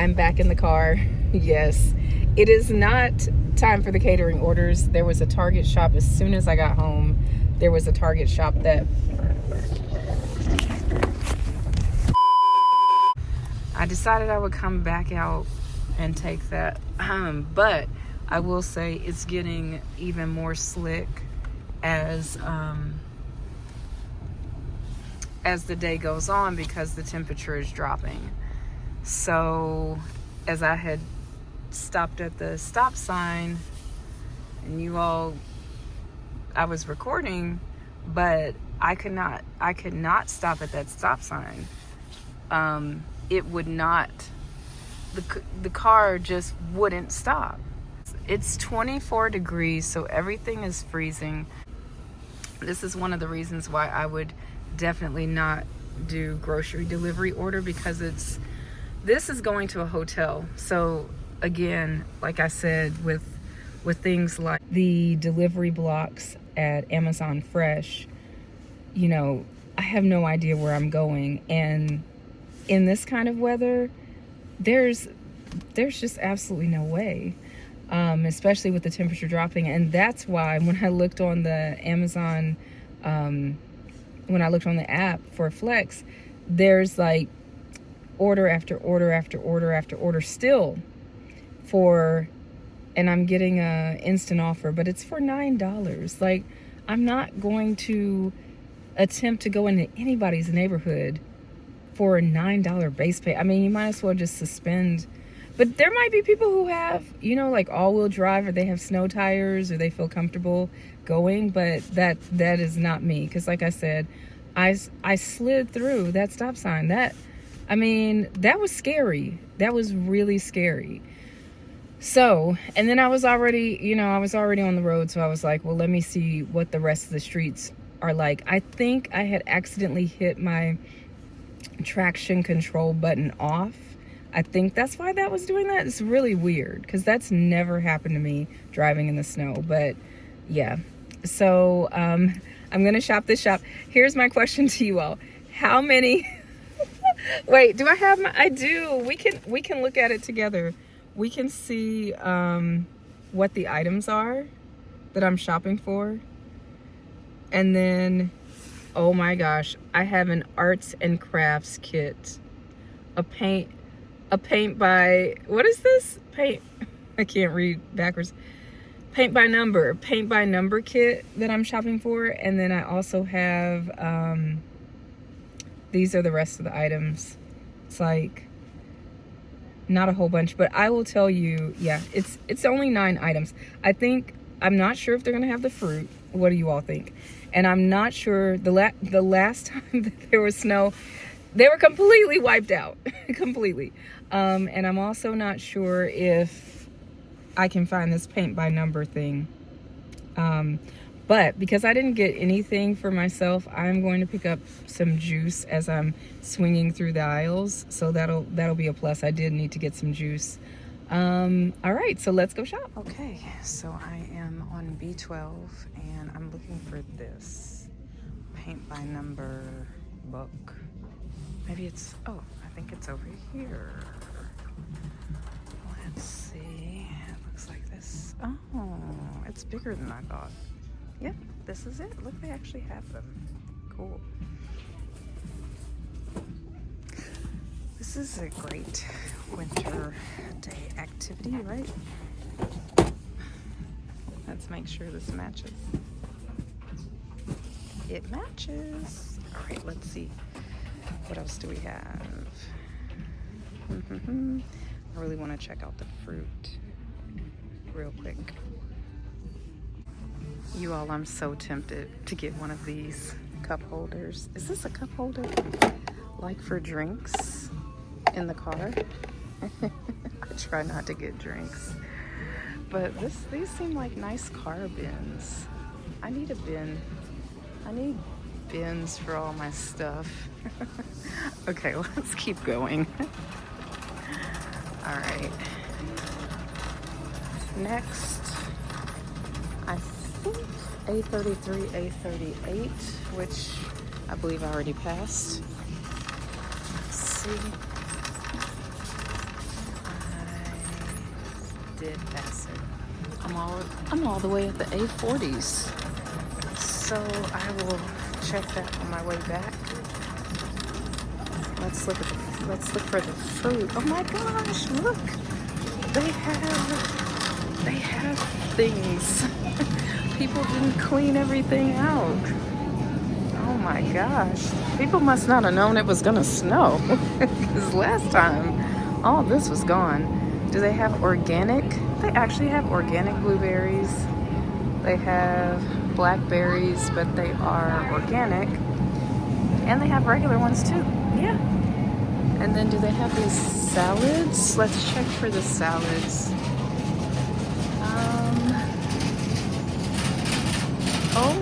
I'm back in the car. Yes, it is not time for the catering orders. There was a Target shop as soon as I got home. There was a Target shop that I decided I would come back out and take that. But I will say it's getting even more slick as the day goes on because the temperature is dropping. So as I had stopped at the stop sign, and I was recording, but I could not stop at that stop sign. It would not, the car just wouldn't stop. It's 24 degrees, so everything is freezing. This is one of the reasons why I would definitely not do grocery delivery order, because this is going to a hotel. So again, like I said, with things like the delivery blocks at Amazon Fresh, I have no idea where I'm going, and in this kind of weather, there's just absolutely no way, especially with the temperature dropping. And that's why when I looked on the Amazon, when I looked on the app for Flex, there's like order after order after order after order still and I'm getting a instant offer, but it's for $9. Like, I'm not going to attempt to go into anybody's neighborhood for a $9 base pay. I mean, you might as well just suspend. But there might be people who have, like all-wheel drive, or they have snow tires, or they feel comfortable going. But that is not me, because like I said, I slid through that stop sign. That was scary. That was really scary. So, and then I was already on the road, so I was like, well, let me see what the rest of the streets are like. I think I had accidentally hit my traction control button off. I think that's why that was doing that. It's really weird, because that's never happened to me driving in the snow. But yeah, so I'm gonna shop this shop. Here's my question to you all: how many? Wait, do I have my? I do. We can look at it together. We can see what the items are that I'm shopping for, and then, oh my gosh, I have an arts and crafts kit, a paint by, what is this? Paint, I can't read backwards. Paint by number kit that I'm shopping for. And then I also have, these are the rest of the items. It's like, not a whole bunch, but I will tell you, yeah, it's only 9 items. I'm not sure if they're gonna have the fruit. What do you all think? And I'm not sure, the last time that there was snow, they were completely wiped out, completely. And I'm also not sure if I can find this paint by number thing. But because I didn't get anything for myself, I'm going to pick up some juice as I'm swinging through the aisles. So that'll be a plus. I did need to get some juice. All right, so let's go shop. Okay, so I am on B12 and I'm looking for this paint by number book. Maybe it's, oh, I think it's over here. Let's see. It looks like this. Oh, it's bigger than I thought. Yep, this is it. Look, they actually have them. Cool. This is a great winter day activity, right? Let's make sure this matches. It matches. All right, let's see. What else do we have? I really want to check out the fruit real quick. You all, I'm so tempted to get one of these cup holders. Is this a cup holder? Like for drinks in the car? I try not to get drinks. But these seem like nice car bins. I need a bin. I need bins for all my stuff. Okay, let's keep going. All right. Next, I think A33, A38, which I believe I already passed. Let's see. did pass it. I'm all the way at the A40s. So I will check that on my way back. Let's look for the fruit. Oh my gosh, look. They have things. People didn't clean everything out. Oh my gosh. People must not have known it was gonna snow. Because last time, all this was gone. Do they have organic? They actually have organic blueberries. They have blackberries, but they are organic. And they have regular ones too. Yeah. And then do they have these salads? Let's check for the salads. Oh,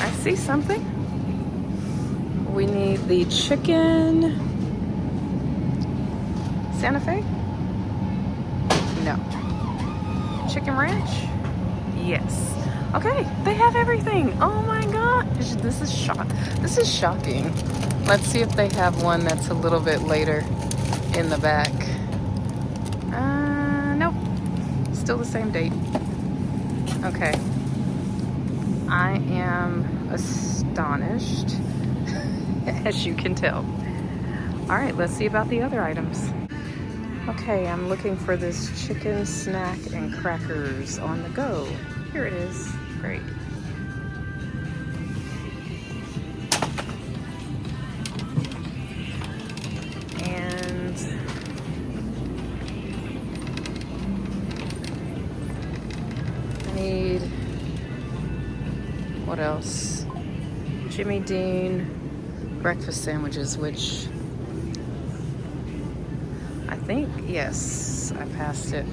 I see something. We need the chicken Santa Fe? No. Chicken ranch? Yes. Okay, they have everything. Oh my gosh, this is shocking. Let's see if they have one that's a little bit later in the back. Nope. Still the same date. Okay. I am astonished, as you can tell. All right, let's see about the other items. Okay, I'm looking for this chicken snack and crackers on the go. Here it is. Great. And I need, what else? Jimmy Dean breakfast sandwiches, which I think, yes, I passed it.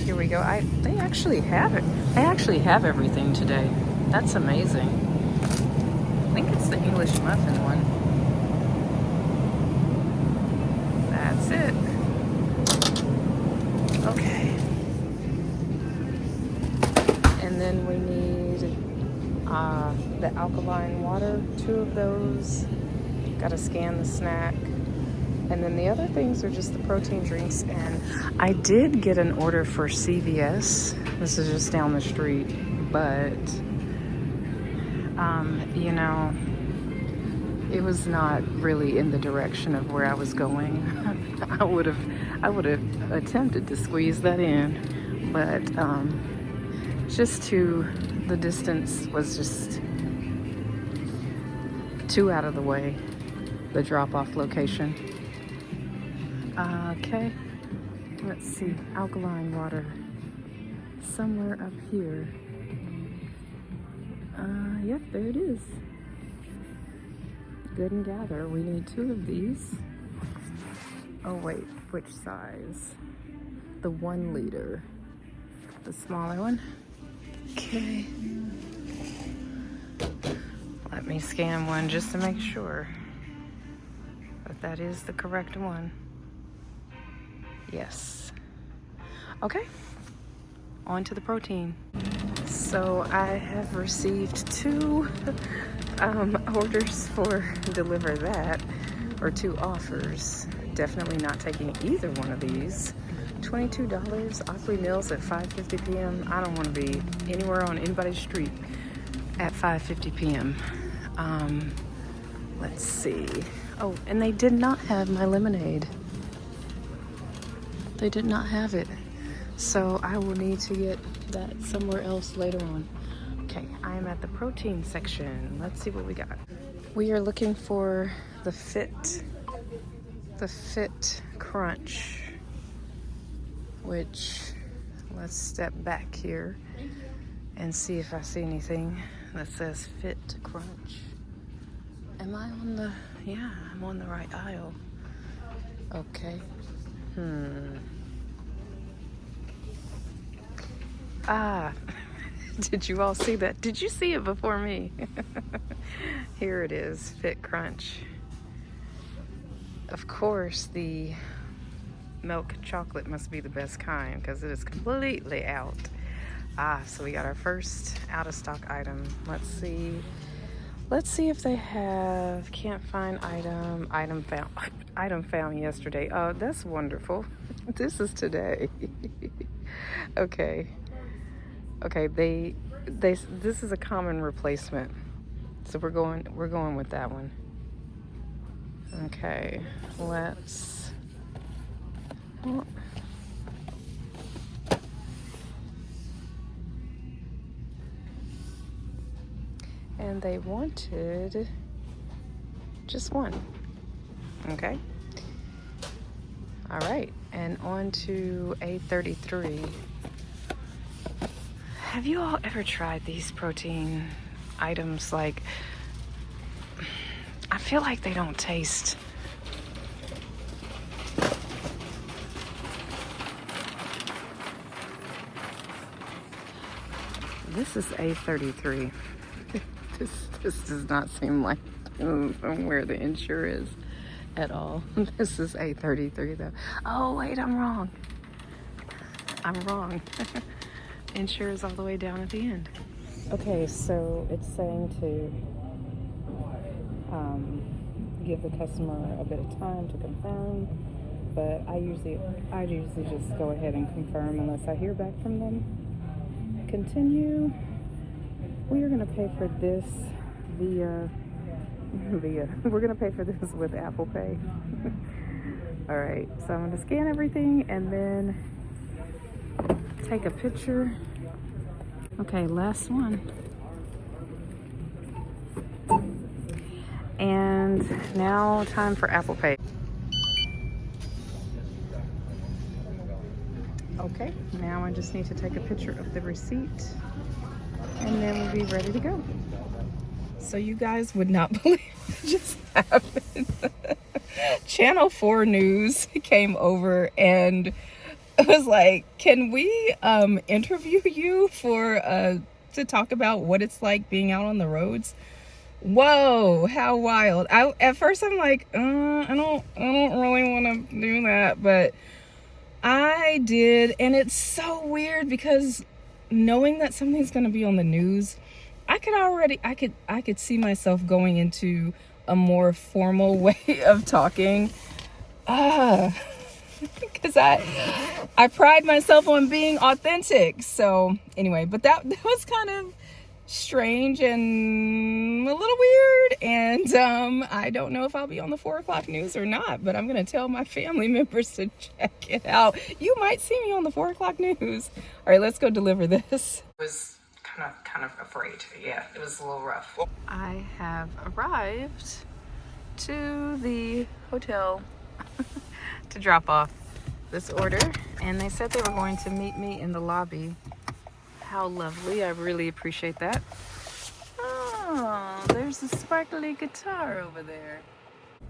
Here we go. They actually have it. They actually have everything today. That's amazing. I think it's the English muffin one. That's it. Okay. And then we need the alkaline water, 2 of those. Gotta scan the snack. And then the other things are just the protein drinks. And I did get an order for CVS. This is just down the street. But, you know, it was not really in the direction of where I was going. I would have attempted to squeeze that in. But the distance was just too out of the way, the drop-off location. Okay, let's see, alkaline water, somewhere up here. Yep, there it is. Good and Gather, we need 2 of these. Oh wait, which size? The 1 liter, the smaller one. Okay. Let me scan one just to make sure that that is the correct one. Yes. Okay, on to the protein. So I have received 2 orders for Deliver That, or 2 offers. Definitely not taking either one of these. $22, Opry Mills at 5:50 p.m. I don't want to be anywhere on anybody's street at 5:50 p.m. Let's see. Oh, and they did not have my lemonade. They did not have it. So I will need to get that somewhere else later on. Okay, I am at the protein section. Let's see what we got. We are looking for the Fit Crunch, which, let's step back here and see if I see anything that says Fit Crunch. Am I on the, yeah, I'm on the right aisle. Okay. Did you all see that? Did you see it before me? Here it is, Fit Crunch. Of course, the milk chocolate must be the best kind because it is completely out. So we got our first out of stock item. Let's Let's see if they have, can't find item, item found yesterday. Oh, that's wonderful. This is today. Okay. Okay, this is a common replacement. So we're going with that one. Okay, let's, and they wanted just one. Okay. All right, and on to A33. Have you all ever tried these protein items? Like, I feel like they don't taste. This is A33. This does not seem like where the insure is at all. This is A33 though. Oh wait, I'm wrong. Insure is all the way down at the end. Okay, so it's saying to give the customer a bit of time to confirm, but I usually just go ahead and confirm unless I hear back from them. Continue. We are going to pay for this via we're going to pay for this with Apple Pay. All right, so I'm going to scan everything and then take a picture. Okay, last one. And now time for Apple Pay. Okay, now I just need to take a picture of the receipt and then we'll be ready to go. So you guys would not believe what just happened. Channel 4 News came over and was like, can we interview you for to talk about what it's like being out on the roads? Whoa, how wild. At first I'm like, I don't really want to do that, but I did, and it's so weird because knowing that something's going to be on the news, I could see myself going into a more formal way of talking. Because I pride myself on being authentic. So anyway, but that was kind of strange and a little weird, and I don't know if I'll be on the 4 o'clock news or not, but I'm gonna tell my family members to check it out. You might see me on the 4 o'clock news. All right, let's go deliver this. I was kind of afraid. Yeah, it was a little rough. I have arrived to the hotel to drop off this order, and they said they were going to meet me in the lobby. How lovely. I really appreciate that. Oh, there's a sparkly guitar over there.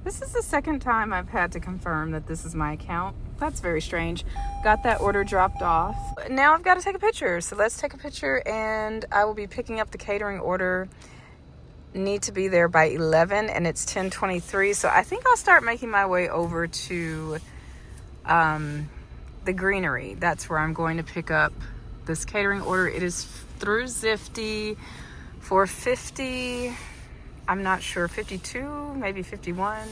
This is the second time I've had to confirm that this is my account. That's very strange. Got that order dropped off. Now I've got to take a picture. So let's take a picture, and I will be picking up the catering order. Need to be there by 11, and it's 10:23. So I think I'll start making my way over to the greenery. That's where I'm going to pick up this catering order. It is through Zifty for 50, I'm not sure, 52, maybe 51,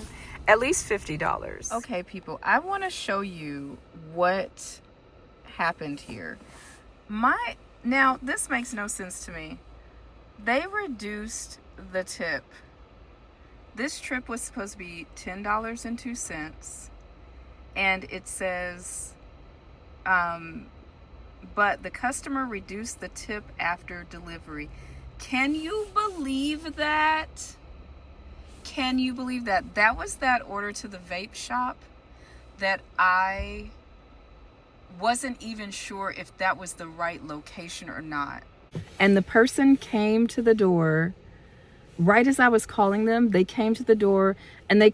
at least $50. Okay, people, I want to show you what happened here. Now, this makes no sense to me. They reduced the tip. This trip was supposed to be $10.02, and it says, but the customer reduced the tip after delivery. Can you believe that? Can you believe that? That was that order to the vape shop that I wasn't even sure if that was the right location or not. And the person came to the door right as I was calling them. They came to the door, and they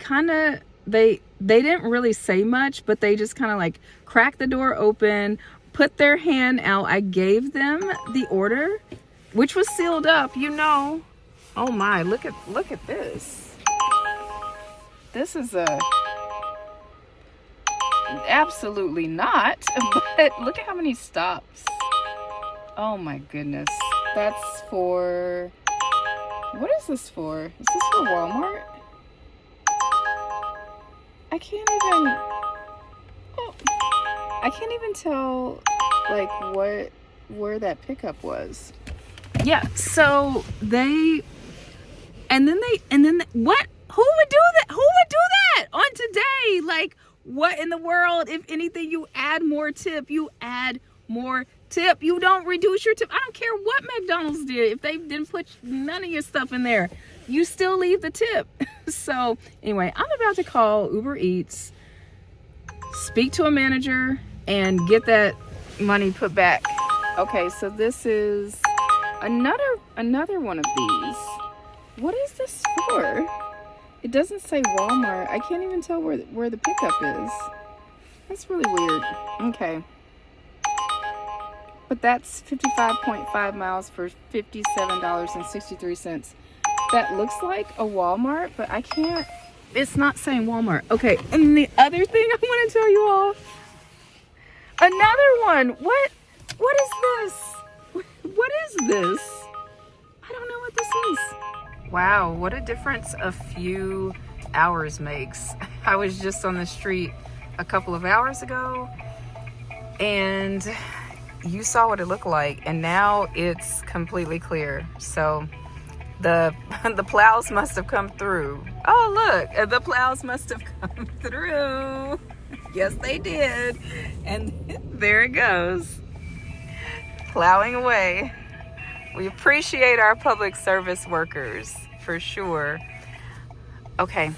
didn't really say much, but they just kind of like cracked the door open, put their hand out. I gave them the order, which was sealed up, you know. Oh my, look at this. This is absolutely not, but look at how many stops. Oh my goodness. That's for What is this for? Is this for Walmart? I can't even... Oh, I can't even tell, like, where that pickup was. Yeah, so they... What? Who would do that? Who would do that on today? Like, what in the world? If anything, you add more tip. You add more tip. You don't reduce your tip. I don't care what McDonald's did. If they didn't put none of your stuff in there, you still leave the tip. So anyway, I'm about to call Uber Eats, speak to a manager, and get that money put back. Okay, so this is another one of these. What is this for? It doesn't say Walmart. I can't even tell where the pickup is. That's really weird. Okay. But that's 55.5 miles for $57.63. That looks like a Walmart, but I can't. It's not saying Walmart. Okay, and the other thing I want to tell you all. Another one. What is this? What is this? I don't know what this is. Wow, what a difference a few hours makes. I was just on the street a couple of hours ago and you saw what it looked like, and now it's completely clear. So the plows must have come through. Oh, look, the plows must have come through. Yes, they did. And there it goes, plowing away. We appreciate our public service workers, for sure. Okay,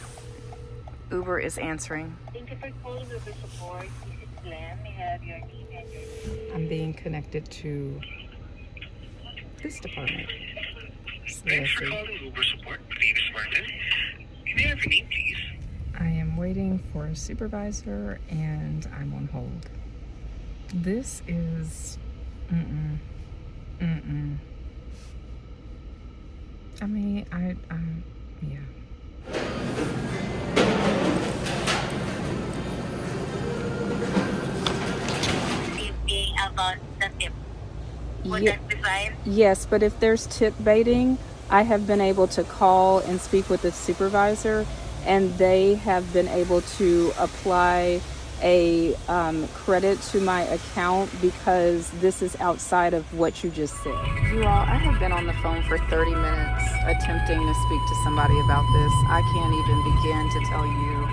Uber is answering. Thank you for calling Uber support. This is Glenn. May I have your name and your name? I'm being connected to this department. So Thanks for calling Uber support. My name is Martin. May I have your name, please? I am waiting for a supervisor and I'm on hold. This is... I mean, yeah. Thinking about the tip. Would that be fine? Yes, but if there's tip baiting, I have been able to call and speak with the supervisor, and they have been able to apply a credit to my account because this is outside of what you just said. You all, I have been on the phone for 30 minutes attempting to speak to somebody about this. I can't even begin to tell you,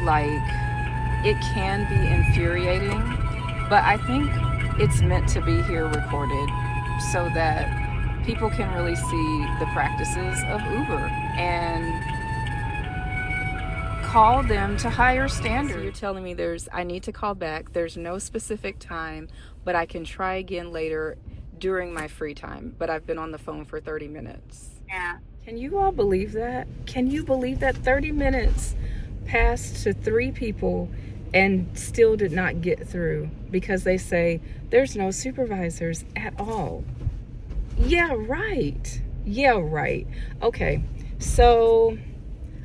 like, it can be infuriating, but I think it's meant to be here recorded so that people can really see the practices of Uber and call them to higher standards. So you're telling me I need to call back. There's no specific time, but I can try again later during my free time. But I've been on the phone for 30 minutes. Yeah. Can you all believe that? Can you believe that 30 minutes passed to 3 people and still did not get through because they say there's no supervisors at all? Yeah, right. Yeah, right. Okay, so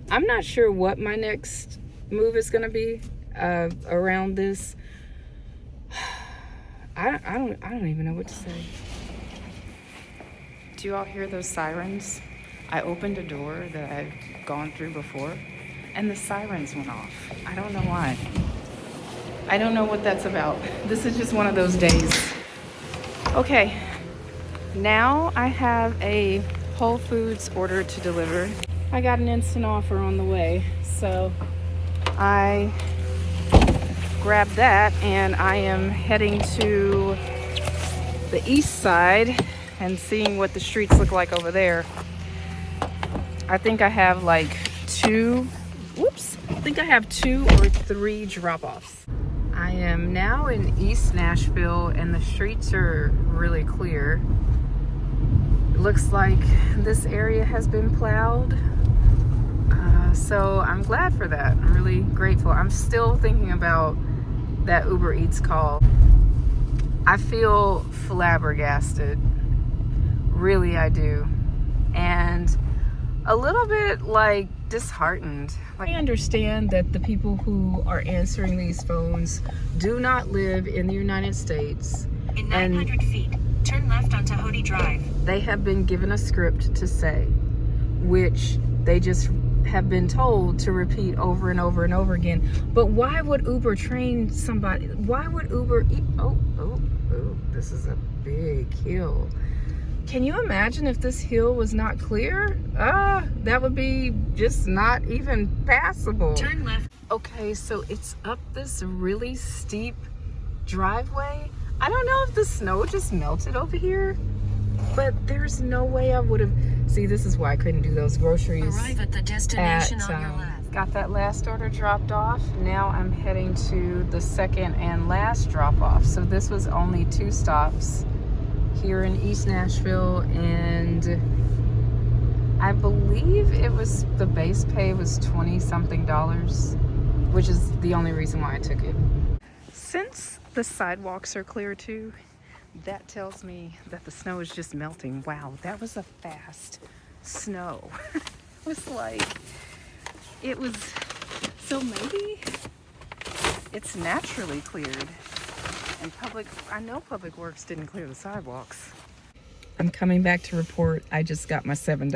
I'm not sure what my next move is going to be around this. I don't even know what to say. Do you all hear those sirens? I opened a door that I've gone through before, and the sirens went off. I don't know why. I don't know what that's about. This is just one of those days. Okay, now I have a Whole Foods order to deliver. I got an instant offer on the way, so I grabbed that and I am heading to the east side and seeing what the streets look like over there. I think I have like 2 or 3 drop-offs. I am now in East Nashville and the streets are really clear. It looks like this area has been plowed. So I'm glad for that. I'm really grateful. I'm still thinking about that Uber Eats call. I feel flabbergasted. Really, I do. And a little bit like disheartened. I understand that the people who are answering these phones do not live in the United States. In 900 feet, Turn left onto Hody Drive. They have been given a script to say, which they just have been told to repeat over and over and over again. But why would Uber train somebody? Why would Uber oh, this is a big hill. Can you imagine if this hill was not clear? That would be just not even passable. Turn left. Okay, so it's up this really steep driveway. I don't know if the snow just melted over here, but there's no way I would have. See, this is why I couldn't do those groceries. Arrive at the destination on your left. Got that last order dropped off. Now I'm heading to the second and last drop off. So this was only 2 stops here in East Nashville, and I believe it was, the base pay was $20-something, which is the only reason why I took it. Since the sidewalks are clear too, that tells me that the snow is just melting. Wow, that was a fast snow. It was like, it was, so maybe it's naturally cleared. And I know Public Works didn't clear the sidewalks. I'm coming back to report I just got my $7.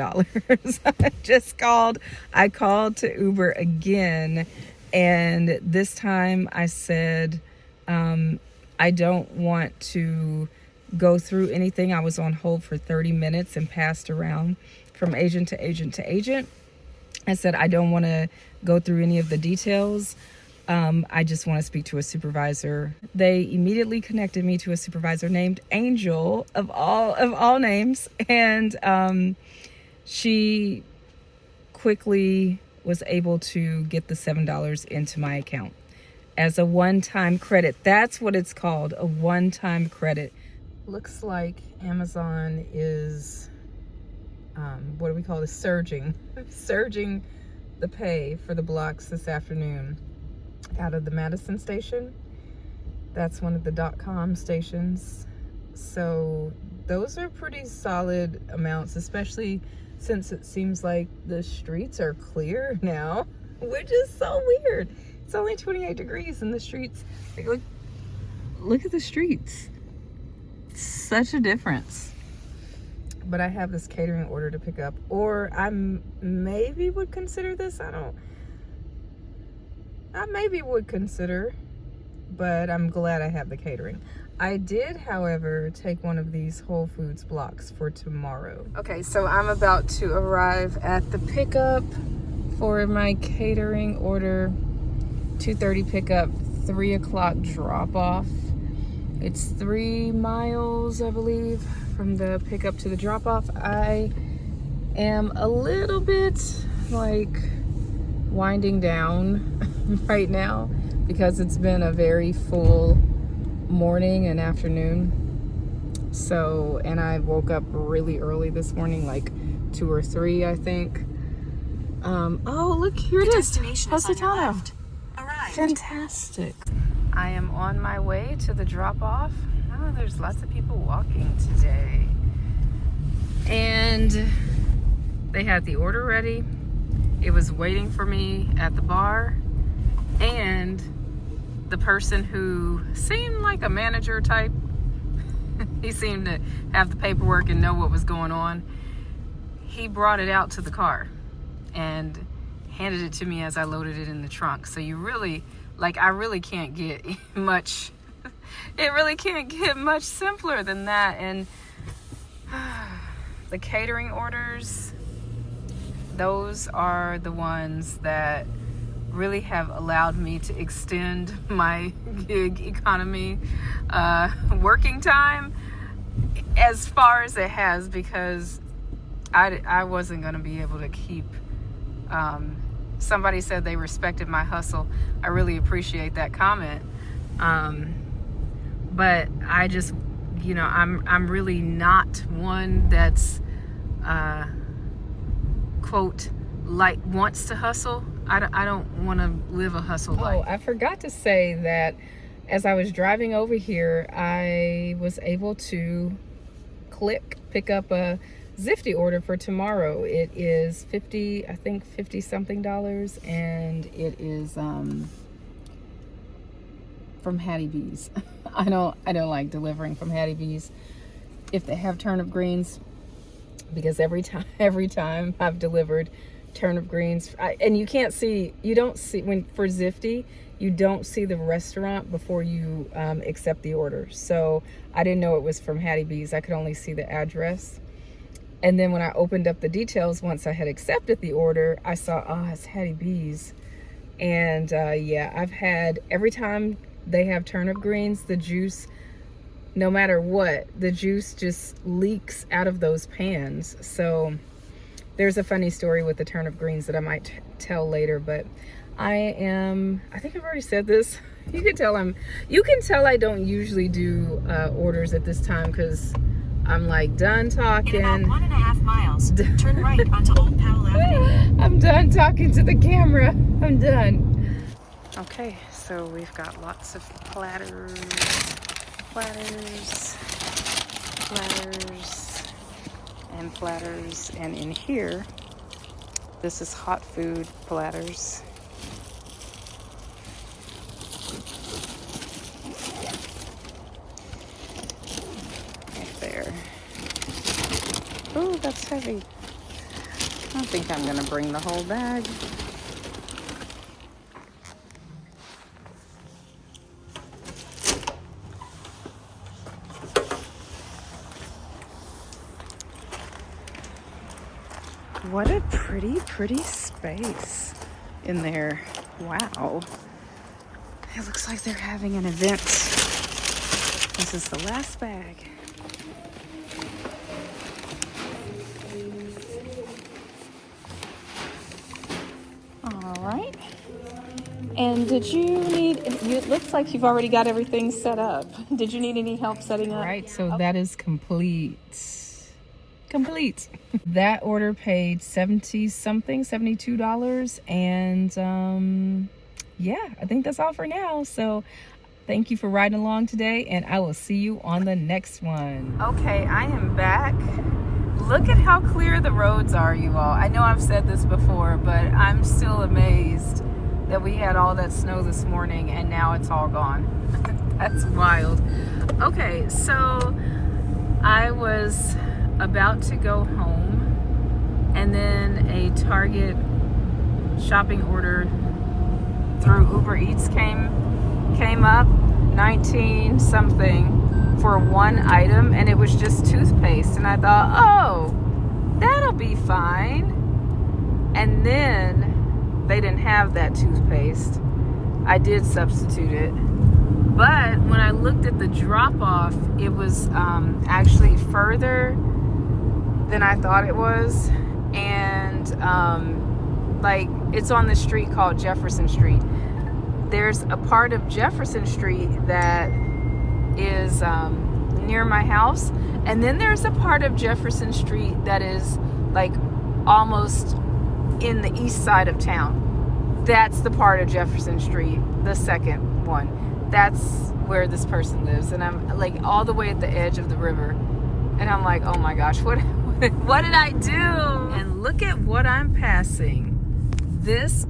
I called to Uber again, and this time I said, I don't want to go through anything. I was on hold for 30 minutes and passed around from agent to agent to agent. I said, I don't want to go through any of the details. I just want to speak to a supervisor. They immediately connected me to a supervisor named Angel, of all names. And she quickly was able to get the $7 into my account as a one-time credit. That's what it's called, a one-time credit. Looks like Amazon is, what do we call this? Surging the pay for the blocks this afternoon out of the Madison station. That's one of the .com stations. So those are pretty solid amounts, especially since it seems like the streets are clear now, which is so weird. It's only 28 degrees in the streets. Like, look at the streets. Such a difference. But I have this catering order to pick up, or I maybe would consider this. I maybe would consider, but I'm glad I have the catering. I did, however, take one of these Whole Foods blocks for tomorrow. Okay, so I'm about to arrive at the pickup for my catering order. 2:30 pickup, 3 o'clock drop off. It's 3 miles, I believe, from the pickup to the drop off. I am a little bit like winding down right now because it's been a very full morning and afternoon. So, and I woke up really early this morning, like 2 or 3, I think. Oh, look, here it is. Positano. Fantastic. I am on my way to the drop-off. Oh, there's lots of people walking today. And they had the order ready. It was waiting for me at the bar. And the person who seemed like a manager type, he seemed to have the paperwork and know what was going on. He brought it out to the car and handed it to me as I loaded it in the trunk. So you really, like, I really can't get much, it really can't get much simpler than that. And the catering orders, those are the ones that really have allowed me to extend my gig economy working time as far as it has, because I wasn't going to be able to keep, somebody said they respected my hustle. I really appreciate that comment. But I just, you know, I'm really not one that's, quote, like wants to hustle. I don't want to live a hustle life. Oh, I forgot to say that as I was driving over here, I was able to pick up a Zifty order for tomorrow. It is 50, I think 50 something dollars, and it is from Hattie B's. I don't like delivering from Hattie B's. if they have turnip greens, because every time I've delivered turnip greens, and you don't see when for Zifty, you don't see the restaurant before you accept the order. So I didn't know it was from Hattie B's. I could only see the address. And then when I opened up the details, once I had accepted the order, I saw, oh, it's Hattie B's. And yeah, I've had, every time they have turnip greens, the juice, no matter what, the juice just leaks out of those pans. So there's a funny story with the turnip greens that I might tell later, but I think I've already said this. You can tell I don't usually do orders at this time, because I'm like done talking. In about 1.5 miles, turn right onto Old Powell Avenue. I'm done talking to the camera. I'm done. Okay, so we've got lots of platters, and in here, this is hot food platters. Oh, that's heavy. I don't think I'm gonna bring the whole bag. What a pretty space in there. Wow. It looks like they're having an event. This is the last bag. Right. And did you need, it looks like you've already got everything set up. Did you need any help setting up? Right, so that is complete. That order paid $72. And yeah, I think that's all for now. So thank you for riding along today, and I will see you on the next one. Okay, I am back. Look at how clear the roads are, you all. I know I've said this before, but I'm still amazed that we had all that snow this morning and now it's all gone. That's wild. Okay, so I was about to go home, and then a Target shopping order through Uber Eats came up, 19 something for one item, and it was just toothpaste, and I thought, oh, that'll be fine. And then they didn't have that toothpaste. I did substitute it, but when I looked at the drop-off, it was actually further than I thought it was. And like, it's on the street called Jefferson Street. There's a part of Jefferson Street that is near my house, and then there's a part of Jefferson Street that is like almost in the east side of town. That's the part of Jefferson Street, the second one. That's where this person lives, and I'm like all the way at the edge of the river, and I'm like, oh my gosh, what did I do? And look at what I'm passing. This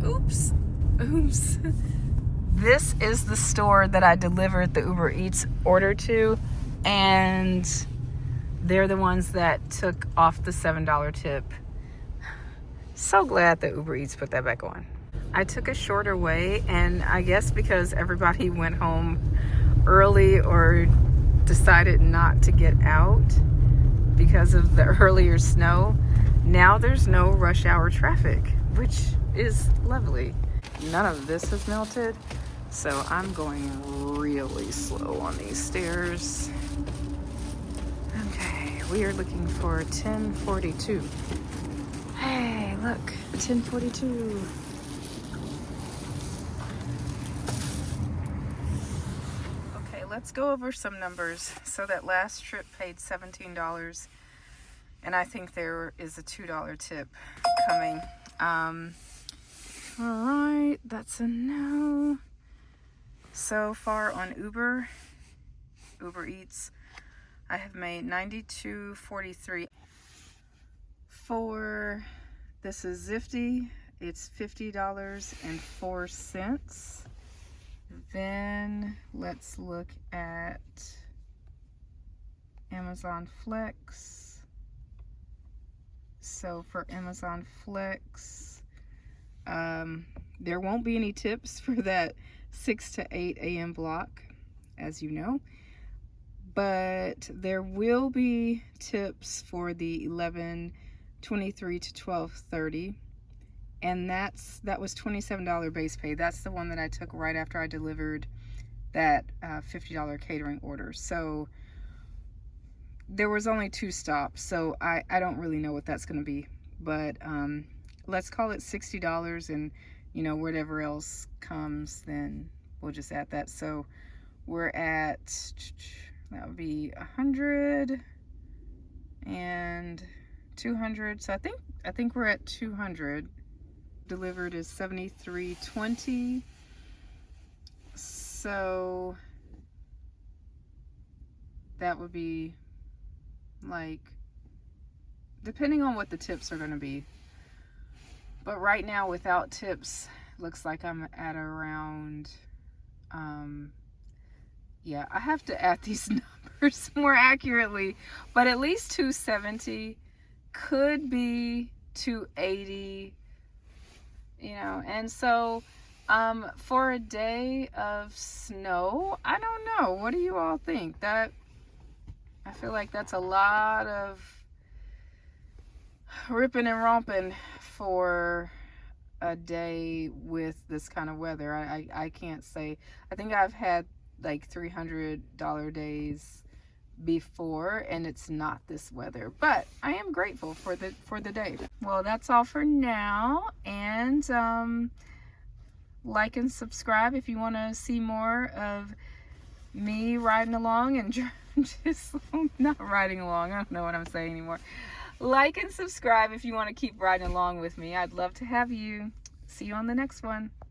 This is the store that I delivered the Uber Eats order to, and they're the ones that took off the $7 tip. So glad that Uber Eats put that back on. I took a shorter way, and I guess because everybody went home early or decided not to get out because of the earlier snow, now there's no rush hour traffic, which is lovely. None of this has melted, so I'm going really slow on these stairs. Okay, we are looking for 1042. Hey, look, 1042. Okay, let's go over some numbers. So that last trip paid $17, and I think there is a $2 tip coming. All right, that's a no. So far on Uber Eats, I have made $92.43. For this is Zifty, it's $50.04. Then let's look at Amazon Flex. So for Amazon Flex, there won't be any tips for that 6 to 8 a.m. block, as you know. But there will be tips for the 11:23 to 12:30, and that was $27 base pay. That's the one that I took right after I delivered that $50 catering order. So there was only 2 stops, so I don't really know what that's going to be, but let's call it $60, and you know, whatever else comes, then we'll just add that. So we're at, that would be 100 and 200. So I think we're at 200. Delivered is 73.20. So that would be, like, depending on what the tips are going to be. But right now, without tips, looks like I'm at around, yeah, I have to add these numbers more accurately, but at least 270, could be 280, you know. And so for a day of snow, I don't know, what do you all think? That, I feel like that's a lot of ripping and romping for a day with this kind of weather. I can't say. I think I've had like $300 days before, and it's not this weather, but I am grateful for the day. Well, that's all for now, and like and subscribe if you want to see more of me riding along and just not riding along. I don't know what I'm saying anymore. Like and subscribe if you want to keep riding along with me. I'd love to have you. See you on the next one.